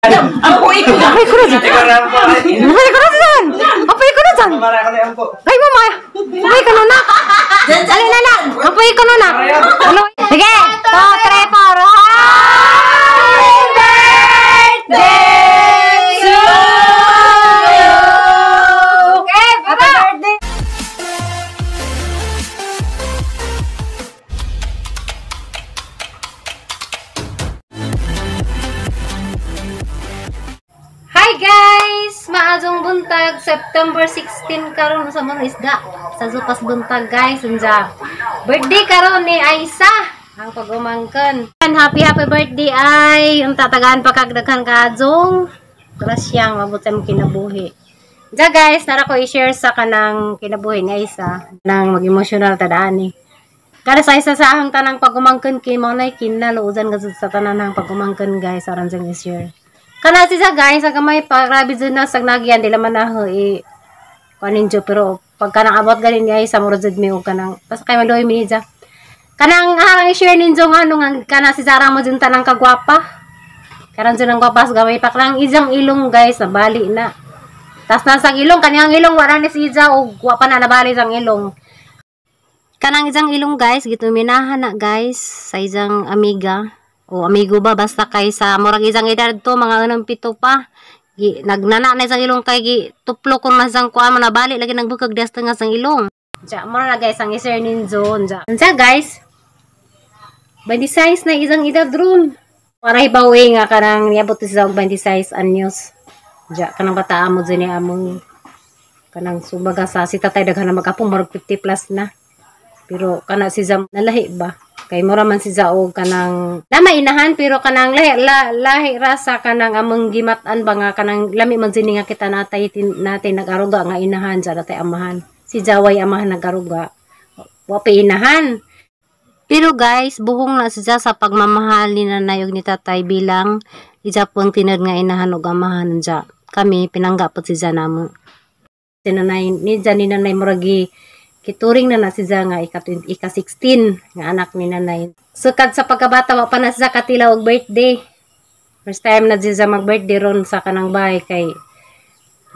Apoy ko na dyan. Apoy ko na dyan. Ay, mama. Apoy ko na. Alin na na. Apoy ko na. Sige. 2, 3, 4. Happy birthday to you. Okay, happy birthday. Hi guys! Maadong buntag, September 16 karon sa mga isda. Sa Zupas buntag guys, unja. Birthday karon ni Aisa, ang pag-umangkan. Happy birthday ay, ang tatagaan pa kagdaghan kaadong. Grasyang mabot sa mong kinabuhi. Unja guys, nara ko i-share sa kanang kinabuhi ni Aisa. Nang mag-emotional tadaan eh. Kada sa isa sa ahang tanang pag-umangkan kay mo na kinaloodan nga sa tanan ng pag-umangkan guys, aron jang i-share. Kana siya guys, aga may grabe dyan na sagnagian, di laman na ho, kanin dyo, pero pagka nang abot ganin niya, sa murad mi o kanang, tas kay maluoy mi dyan. Kanang harang i-share ninyo nga, nung kana si Sarang mo dyan tanang kagwapa. Karang dyan ang gwapas, gamay pa kanang isang ilong guys, nabali na. Tas nasang ilong, kanyang ilong, wala ni si Iza, o gwapa na nabali sang ilong. Kanang isang ilong guys, gito minahan na guys, sa isang amiga. O amigo ba basta kay sa murag isang edad to mga 7 pa nagnana na isang ilong kay tuplo kung nasang kuan mo nabali lagi nagbukag dasta nga sang ilong. Ja mo na guys ang i-share ninyo ja guys. Bandisais na isang edad ron. Para hibawi nga kanang niabot sa 26 anyos. Ja kanang bata mo dini among kanang subaga sa si tatay daghan na magapong murag 50 plus na. Pero kana si Zam nalahi ba? Kay mura man si Zaog kanang lama inahan pero kanang lahi rasa kanang among gimatan ba nga kanang lami man sini nga kita natin nagaruga nga inahan sa natay amahan. Si Jaway amahan nagaruga. Wa pa inahan. Pero guys, buhong na siya sa pagmamahal ni nanay ug ni tatay bilang isa pong tinad nga inahan ug amahan ja. Kami pinanggapot si namo. Si nanay ni nanay muragi kituring na si Za nga ika-16 nga anak ni nanay. Sukad sa pagkabata wa pa na siya katila og birthday. First time na siya mag-birthday ron sa kanang bahay kay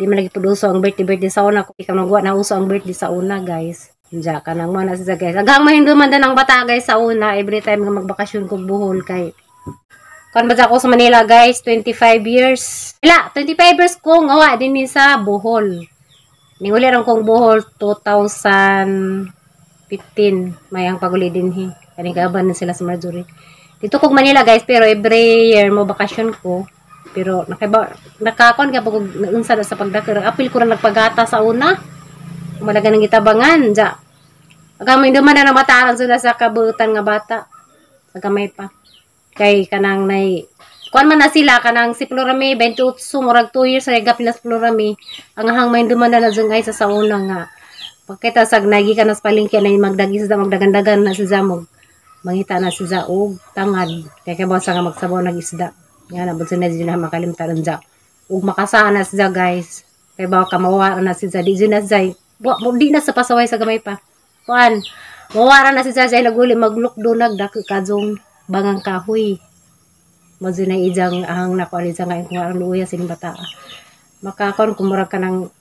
di man lagi puduso ang birthday sa una ko ikaw nagwa na uso ang birthday sa una guys. Diya kanang mo na siya guys. Agang mahinduman dan ang bata guys sa una every time nga magbakasyon kog Bohol kay kon ba ako sa Manila guys 25 years. 25 years ko nga din ni sa Bohol. Ninguli rin kong Bohol 2015. May ang paguli din hi. Kaning kaaban na sila sa Marjorie. Dito kong Manila guys, pero every year mo bakasyon ko. Pero nakakon ka pag naunsa sa pagdakir. Apil ko rin nagpagata sa una. Umalaga ng gitabangan. Diya. Agamay duman na namataran sila sa kabutan nga bata. Agamay pa. Kay kanang nay kuan man na sila kanang si Florami 28 murag 2 years ay gapil na si Florami ang hang may dumanda na jungay sa sauna nga pagkita sag nagi ka nas palengke na magdagi sa magdagandagan na si Zamog mangita na si Zaog tangad kay kay sa nga magsabaw nag isda nga na bud na din na makalimtaran ja ug makasaan na siya guys kay bawa ka mawara na si Za di na zay di na sa pasaway sa gamay pa kuan mawara na si Za jay laguli maglukdo nagdak kadzong bangang kahoy mazu na ijang ahang nakuali sa ngayon kung ang luya sining bata. Makakon kumurag ka ng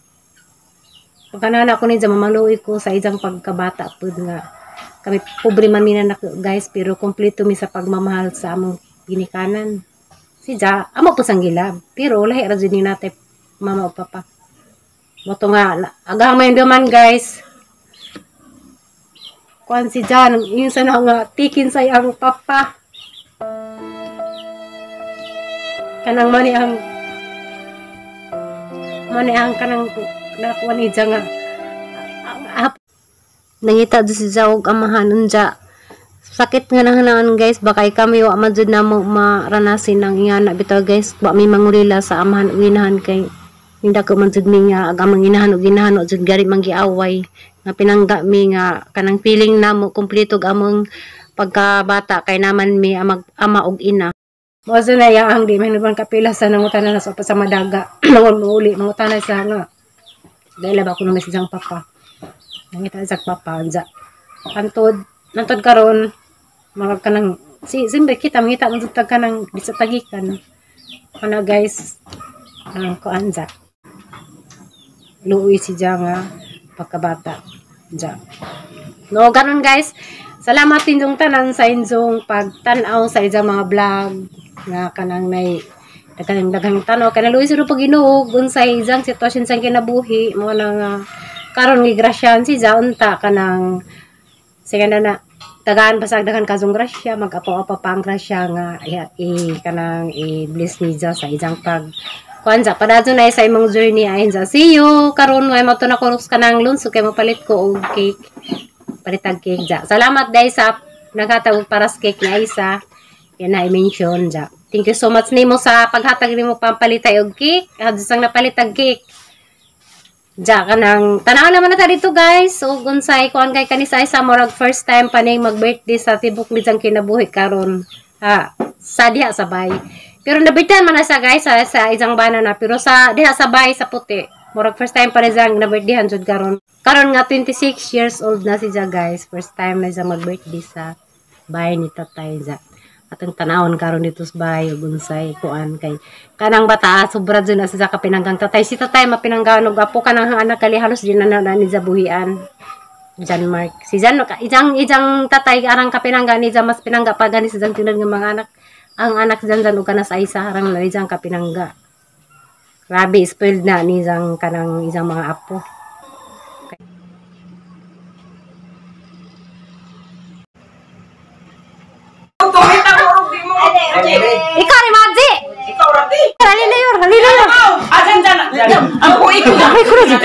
pagkanana ko ninja mamaluoy ko sa ijang pagkabata po nga. Kami pobre man na guys pero kompleto mi sa pagmamahal sa among ginikanan. Si Ja, amo po sang gilab. Pero lahi ra jud ni natay mama o papa. Moto nga agang may duman guys. Kuan si Jan, yun sa nga tikin sa ang papa. Kanang mani ang kanang nakuha ni Dja nga nangita do si Zaog amahan unja sakit nga nanganan guys bakay kami wa man jud namo maranasin ang ingana bitaw guys wa mi mangulila sa amahan ug inahan kay hindi ko man jud mi nga agamang inahan ug inahan jud gari manggiaway nga pinangga mi nga kanang feeling namo kumpleto among pagkabata kay naman mi ama ug ina. Mozo na yang di man kapila sa nangutan na sa madaga. Nangon uli nangutan na sa nga. Dahil ba ko na mesang papa. Nangita sa papa ja. Nantod karon mga kanang simbe kita mangita man tag kanang sa tagikan. ano guys, kuan ja. Luoy si ja nga pagkabata. Ja. No, ganun guys. Salamat inyong tanan sa inyong pagtanaw sa ijang mga vlog nga kanang nay daghang tanaw kana luoy sino pag inuog unsay ijang sitwasyon sa kinabuhi mo nang karon ni grasyan si ja unta kanang sige na tagaan basag daghan kazong grasya mag-apo-apo pa ang grasya nga kanang i-bless ni ja sa ijang pag kuanza padadto na sa imong journey ayon sa see you karon way mo to na kurus kanang lunso kay mapalit ko og cake palitag cake ja salamat dai sa naghatag og paras cake na isa yan na i-mention ja thank you so much nimo sa paghatag nimo pampalitay og cake hadusang napalitag cake ja kanang tanaw naman na ta dito guys ug unsay kuan kay kanisa isa murag first time pa ning mag-birthday sa tibok ni jang kinabuhi karon sa diha sabay pero nabitan man na sa guys sa isang banana pero sa diha sabay sa puti murag first time pa rin siyang na-birthdayhan jud karon nga 26 years old na siya guys first time na siya mag-birthday sa bahay ni tatay ja atong tanawon karon dito sa bahay ug unsay kuan kay kanang bata sobra jud na siya kapinanggang tatay si tatay mapinanggan og apo kanang anak kali halos din na ni sa buhian Jan Mark si Jan ijang tatay arang kapinanggan ni mas pinangga pa gani sa tinod nga mga anak ang anak jan ug kana sa isa harang na ijang kapinangga grabe spoiled na ni ijang kanang ijang mga apo. Ikaw ni Maji. Ikaw Rati. Halilayor. Ajan jana. Ampo iko. Apoy ko na dyan.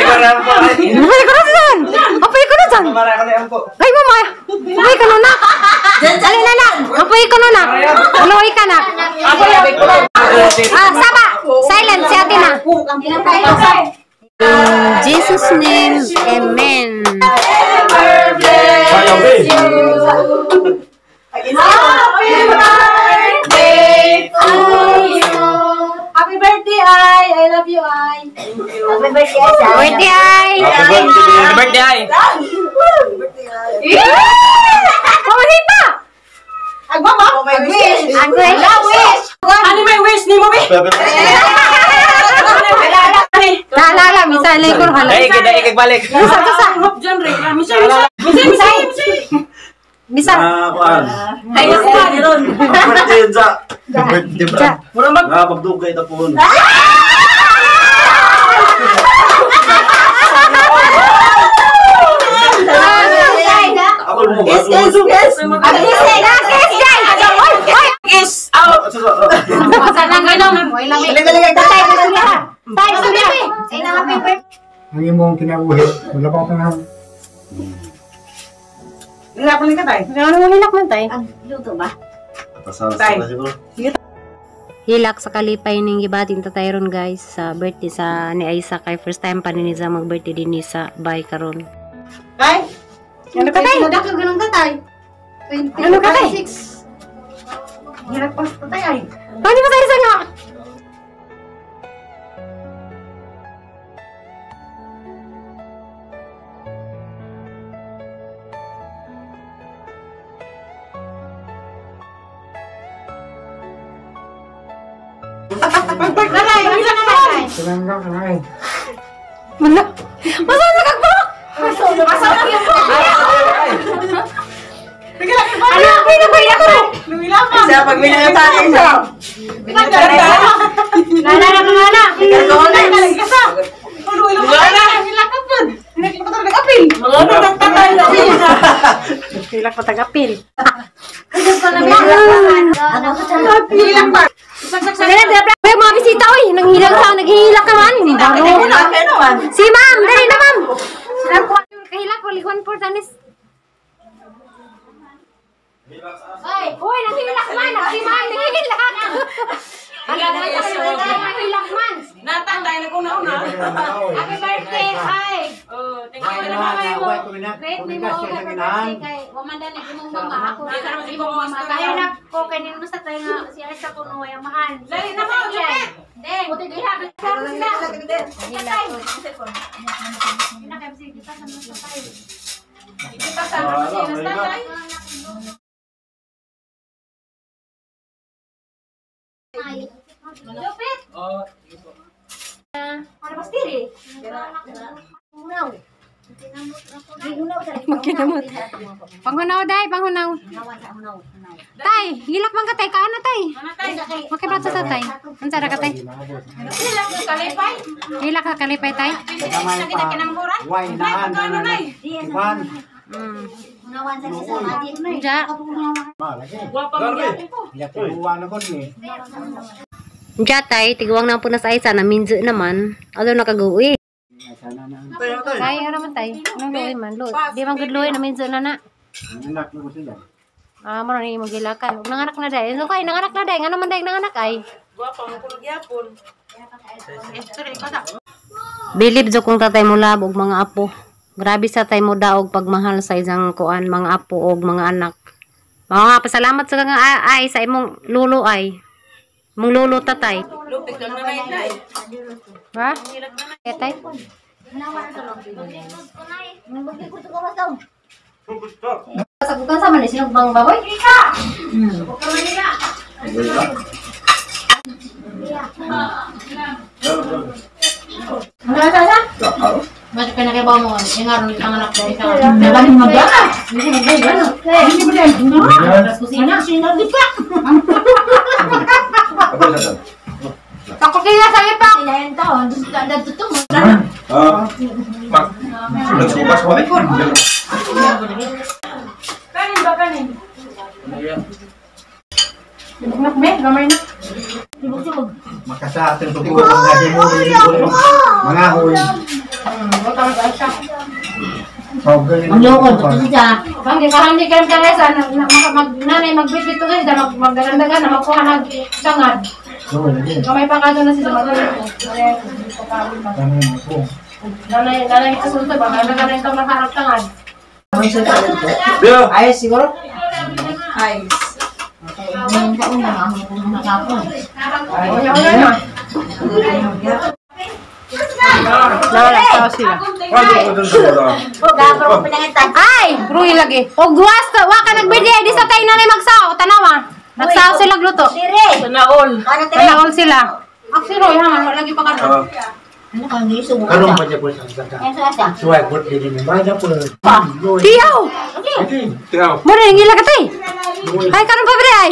Ay mama. Apoy ko na. Alin na. Apoy ko na. Uloy ka na. Saba. Silent si ate na. In Jesus' name, amen. Happy birthday, I love you, I. Happy birthday, Birthday, ay. Happy birthday ay. Mamahita. Agmama? Oh my wish. Wish. Ano may wish ni mo be? Naalala, minsan lang ko hala. Daig balik. Hop dyan, Ray. Bisa. Kuan. Ay sa ron. Birthday sa. Birthday ba? Mura mag Pagdugay ta po. Ako mo ba? is out. Ang imong kinabuhi, wala pa akong ham. Nilapon ka tayo. Ano mo hilak man tay? Luto ba? Pasal sa siguro. Hilak sa kalipay ning gibatin tatay ron guys sa birthday sa ni Aisa kay first time pa ni sa mag-birthday din ni sa bay karon. Tay. Ano ka tay? Dako ganun ka tay. Ano ka tay? 26. Hirap pa sa tay ay. Ano ba tayo sa nga? Sinangga ka na eh. Mana? Masa nakakbak? Ano ang pinapay ko rin? Siya pag minayatan siya. Nalala ka nga na. Mga nagtatay na siya. Hilak pa tagapil. Ilang pa. May mga bisita oy, nanghilak ka, naghihilak ka man. Si ma'am, dali na ma'am. Kahilak, walikuan po tanis. Ay, uy, naghihilak man. Si ma'am, naghihilak. Naghihilak man. Natantay na kung nauna. Happy birthday, hi. Oh, Ako tingnan mo na naman. kayo. Great ni mo happy birthday kay Wamanda ni imong mama ako na imong mama kaya na ko kanin mo sa tayo nga si Aisa ko no yang mahal. Dali na mo, Jupit. Deng, buti diha ka sa sila. Hilak. Ina kay sige kita sa mga tayo. Kita sa tatay. Jopit. Ano ba stiri? Unaw. Magkinamot. Panghunaw, day. Panghunaw. Tay, hilak man ka, tay. Kaano, tay? Makibrato sa tay. Ang sarap ka, tay. Hilak ka kalipay. Hilak ka, kalipay, tay. Nakita kinangburan. Why na? Ano na Iban. Unawan sa sisa. Diya. Malaki. Guwapa mo yan po. Yakuha na ko ni. Diya, tay. Tigawang na po na sa isa. Naminzo naman. Ano nakagawi? Sana na. Tay, ano naman, tay? Anong luwi man? Di man good luwi. Naminzo na na. Anak na ko sila. Maroon yung magilakan. Huwag nanganak na, day. So, kay, nanganak na, day. Nga naman, day, nanganak, ay. Guwapa mo kulog yapon. Bilib jo kung tatay mo lab og mga apo. Grabe sa tay mo daog pagmahal sa isang kuan mga apo og mga anak. Mga pasalamat sa nga ay sa imong lulo ay. Mong lulo tatay. Lupit lang na tay. Ha? Kaya tay? Sagutan sama ni sinog bang baboy? Ano sa? Mas pinakabaw mo yung aron ang anak ko ikaw. Nagaling magyaka. Hindi magano. Hindi ba yan? Kusina, sino di pa? Takot nila sa ipa. Sinayin tao, hindi tutong. Nagsukas ko ay. Kanin ba kanin? Sibuk me, gamay na. Sibuk-sibuk. Makasa atin to ko mga hoy. Ang loko, dito siya. Banggi parang di kan kalesa nanay magbibit to kasi magdagandagan na makuha nag sangad. So, lagi. Gamay pa kaso na sila magbibi. Nanay kasulto ba? Nagdagandagan ito nakaharap sangad. Ay siguro. Ay. Ngayon sa una, ako kung nakapon. Wala na. Nalalasaw sila. Gagawin ko pinangitan. Ay! Ruhi lagi. O guwas ka. Wa ka nagbigay. Di sa tayo nanay magsaw. Tanawa. Nagsaw sila gluto. Siri! Naol. Ano tayo? Tanawal sila. Actually, Roy, ha? Wala lagi pa ka. Ano kang giso mo? Karong pa po sa kanta. Yan sa asa. Suway bot din ni Bada po. Tiyaw! Tiyaw. Muna yung gila ka tayo. Ay, karon pa bre ay.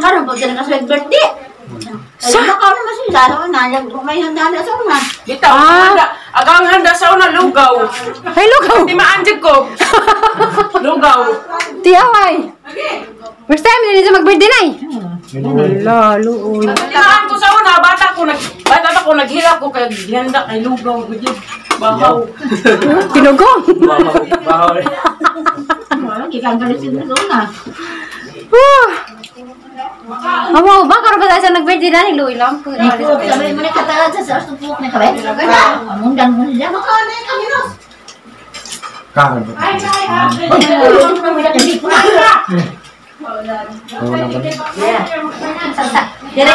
Karon po sila kaswag birthday. Ay, baka naman sila. May handa na sa una. Bitaw. Agang handa sa una lugaw. Ay, lugaw. Di maanjig ko. Lugaw. Tiyaw ay. First time na nito mag-birthday na ay. Lalo, uy. Tinaan ko sa una, bata ko naghirap ko kay handa kay lugaw ko din. Bahaw. Tinugong. Bahaw. Kikang galit sila sa una. Amo, ba karon ba tayo sa nag-birthday na ni Louie lang? Sabi mo na katagad sa supok na kabay. Amundang mo nila. Baka na yung kaminos. Karon. Tere!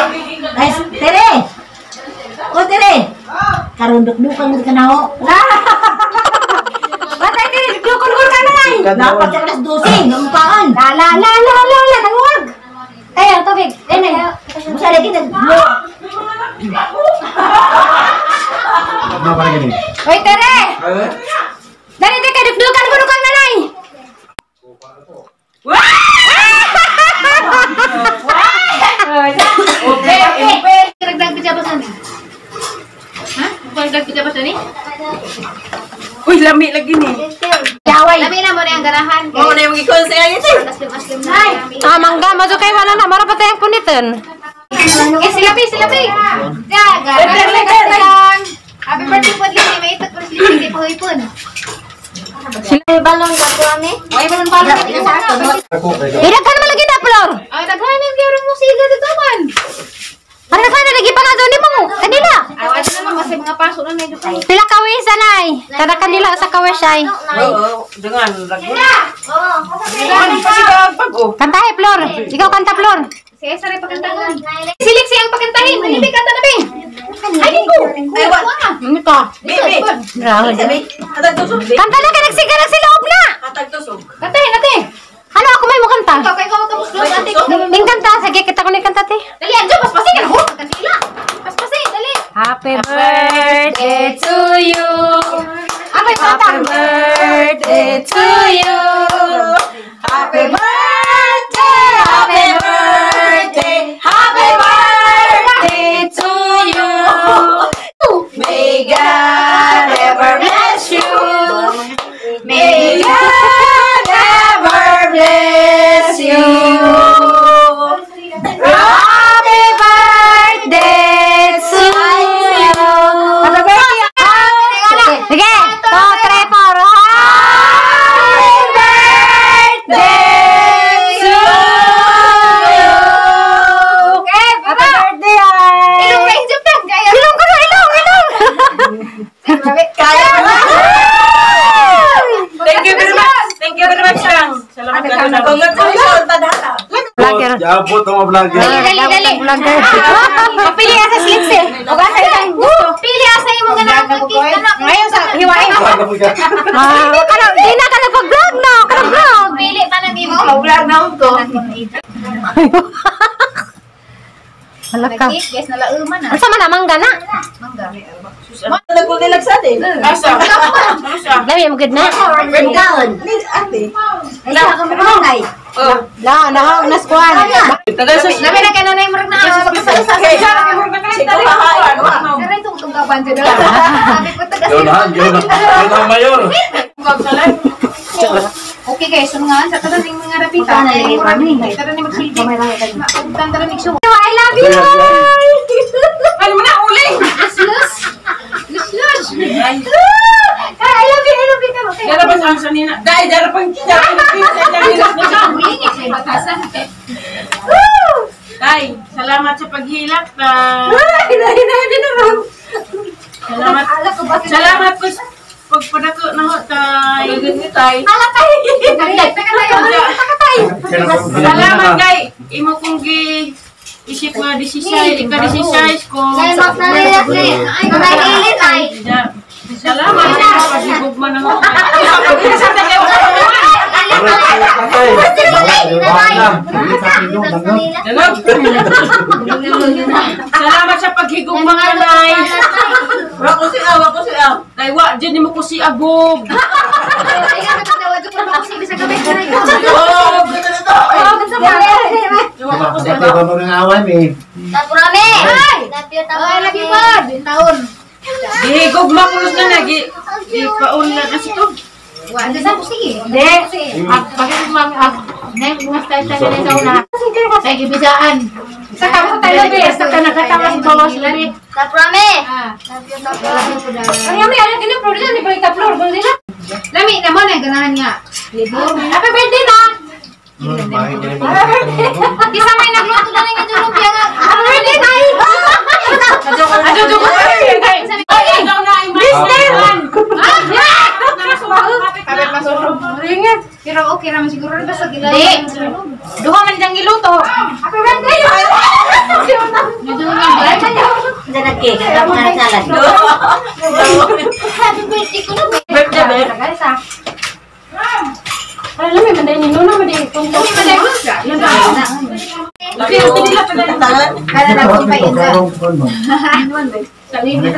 Nice! Tere! O, Tere! Karundok-dukan mo ka na ho. Patay din, dukul-kul ka na ay. Dapat yung alas 12, nampaan. La, nanguwag. Ay, ang tubig. Musa lagi na. Ano ba gini? Hoy, Tere! Dali, teka, dukdukan ko nukang nanay. Nagdag pejabat ni. Ha? Nagdag pejabat ni? Uy, lami lagi ni. Yaway. Labi na mo na ang ganahan. Oo na yung ikon sa ito. Ah, mangga, maso kay wala na. Mara pa tayong punitin. Silapi. Jaga. Happy birthday po, Lili. May itot po si Lili. Hindi po ipon. May balong kakuha ni. Ay, balon balon. Ako kay. Idaghan naman lagi na, Flor. Ay, daghan yung gawin mo siga dito man. Ano daghan na lagi pa nga doon mo? Kanila. Ay, ito naman kasi mga paso na may dukay. Pila kawis, anay. Kada kanila sa kawis ay. Oo, dengan lagi. Oo. Ano pa siya pag-o? Kantahe, Flor. Ikaw kanta, Flor. Sige, sorry pakantahan. Silik siyang pakantahin. Hindi kanta na, be. Ay, Nico. Ay, what? Ano ka? Bibi. Grabe. Hatag tusog. Kanta na, kaya nagsiga na sila, na. Hatag tusog. Kantahin, ate. Ano, ako may mukhang kanta. Ikaw kay ikaw tapos doon ate. Ning kanta, sige kita ko ning kanta te. Dali, anjo paspasin ka ho. Kandila. Paspasin, dali. Happy birthday to you. Happy birthday to you. Happy birthday, happy birthday, happy birthday to you. May God ever bless you. May God ever bless you. Happy birthday to you. Happy birthday. Sige, 2, 3, 4. Happy birthday to you. Okay, Happy birthday, ay. Ilong kayo dyan, Dan. Kaya. Ilong ko na, ilong. Kaya mo. Thank you very much. Thank you very much, Kang. Salamat ka na. Vlogger. Jabot ang mga vlogger. Dali. Vlogger. Pili ka sa slips eh. Pili ka sa imong ganang cookies. Ngayon sa hiwain. Ano, di na ka nagpag-vlog na. Ka nag-vlog. Pili pa ng imo. Vlog na ako. Hala ka. Yes, nalauman na. Ano sa man mangga na? Mangga. Asa? Asa? Dami mo good na. Gawon. Ay, sa kami mangay. La, na squad. Tagal sa Labi na kana nay murag na pagkasalsa. Pero itong tunggaban dyan. Sabi ko taga. Yun ang mayor. Okay guys, so nga sa kada ning mga rapitan ay tara ni magsilbi. Magtang tara ni show. I love you. Ano mo na uli? Lush. I love you ka. Dara ba sa sanina? Dai dara pang kita. Uling ay batasan. Dai, salamat sa paghilak. Salamat po pagpadako na ho tay. Hala tay. Teka tayo. Salamat kay imo kong gi isip nga desisay, ika-desisay ko. Ay, kakailin ay. Salamat sa paghigugman ng ako. Salamat sa paghigugman mga nay. Wako si aw. Kay wa dyan mo ko si abog. Ay, nakatawa ko pa kasi bisa gabi ka rin. Tapurame! Ay! Love you, God! Taon. Gihigugma ko na nagi. Ipaunlan na sito. Ano sa sige? Hindi. Bakit mang mas tayo sa ganito na sa gibisaan. Sa kamo tayo labi. Sa kanagatawa si bawas labi. Tapurame! Ang yami, ano gini-produce ni Balita Flor. Nila. Lami naman ang ganahan nga. Happy birthday na! Isa may nagluto na rin yung lumpia nga. Happy birthday na! Adyo ko. Ay, ikaw na ay business. Ringan. Pero okay naman siguro rin basta gila. Hindi. Duha man diyang giluto. Happy birthday! Hindi nag-cake. Ang mga salad. Happy birthday ko na. Birthday ba? Guys, alam mo, manday ni Nuna, manday punto. Yan na. Kala na kung pa Ito, isa. karong kon mo. Sa libo.